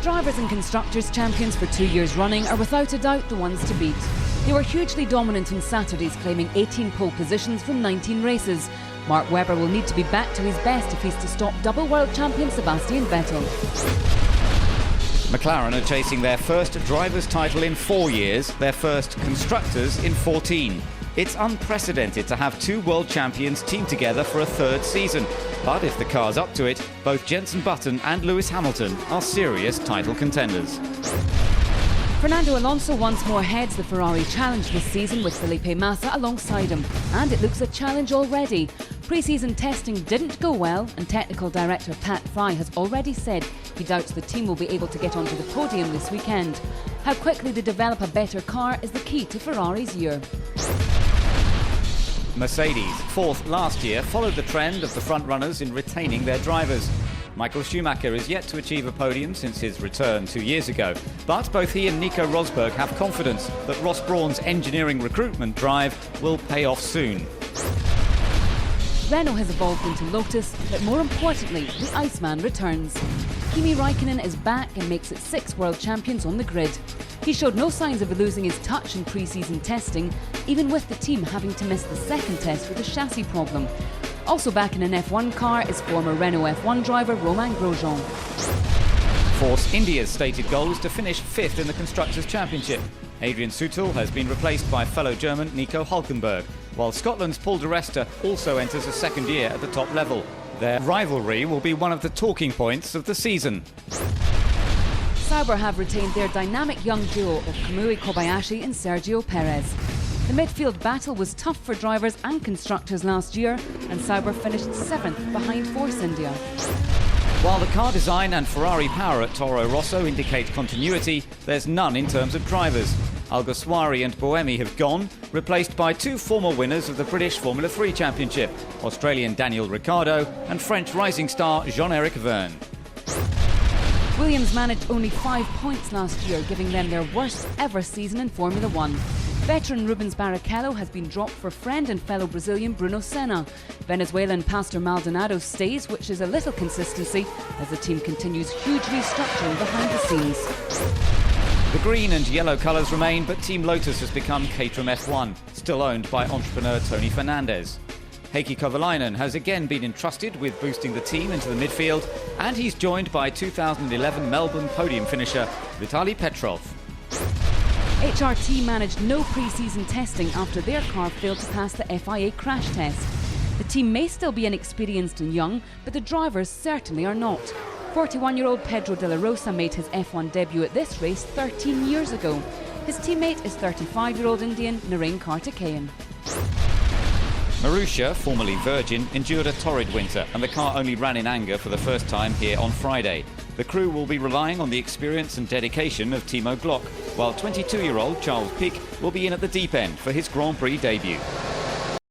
drivers and constructors champions for 2 years running are without a doubt the ones to beat. They were hugely dominant on Saturdays, claiming 18 pole positions from 19 races. Mark Webber will need to be back to his best if he's to stop double world champion Sebastian Vettel. McLaren are chasing their first driver's title in 4 years, their first constructors in 14. It's unprecedented to have two world champions team together for a third season. But if the car's up to it, both Jenson Button and Lewis Hamilton are serious title contenders. Fernando Alonso once more heads the Ferrari Challenge this season with Felipe Massa alongside him. And it looks a challenge already. Pre-season testing didn't go well, and technical director Pat Fry has already said he doubts the team will be able to get onto the podium this weekend. How quickly they develop a better car is the key to Ferrari's year. Mercedes, fourth last year, followed the trend of the front-runners in retaining their drivers. Michael Schumacher is yet to achieve a podium since his return 2 years ago. But both he and Nico Rosberg have confidence that Ross Brawn's engineering recruitment drive will pay off soon. Renault has evolved into Lotus, but more importantly, the Iceman returns. Kimi Räikkönen is back and makes it 6 world champions on the grid. He showed no signs of losing his touch in pre-season testing, even with the team having to miss the second test with a chassis problem. Also back in an F1 car is former Renault F1 driver Romain Grosjean. Force India's stated goal is to finish 5th in the Constructors' Championship. Adrian Sutil has been replaced by fellow German Nico Hülkenberg, while Scotland's Paul di Resta also enters a second year at the top level. Their rivalry will be one of the talking points of the season. Sauber have retained their dynamic young duo of Kamui Kobayashi and Sergio Perez. The midfield battle was tough for drivers and constructors last year, and Sauber finished 7th behind Force India. While the car design and Ferrari power at Toro Rosso indicate continuity, there's none in terms of drivers. Alguersuari and Buemi have gone, replaced by 2 former winners of the British Formula 3 Championship, Australian Daniel Ricciardo and French rising star Jean-Éric Vergne. Williams managed only 5 points last year, giving them their worst ever season in Formula 1. Veteran Rubens Barrichello has been dropped for friend and fellow Brazilian Bruno Senna. Venezuelan Pastor Maldonado stays, which is a little consistency as the team continues huge restructuring behind the scenes. The green and yellow colours remain, but Team Lotus has become Caterham F1, still owned by entrepreneur Tony Fernandez. Heikki Kovalainen has again been entrusted with boosting the team into the midfield, and he's joined by 2011 Melbourne podium finisher Vitaly Petrov. HRT managed no pre-season testing after their car failed to pass the FIA crash test. The team may still be inexperienced and young, but the drivers certainly are not. 41-year-old Pedro de la Rosa made his F1 debut at this race 13 years ago. His teammate is 35-year-old Indian Narain Karthikeyan. Marussia, formerly Virgin, endured a torrid winter, and the car only ran in anger for the first time here on Friday. The crew will be relying on the experience and dedication of Timo Glock, while 22-year-old Charles Pic will be in at the deep end for his Grand Prix debut.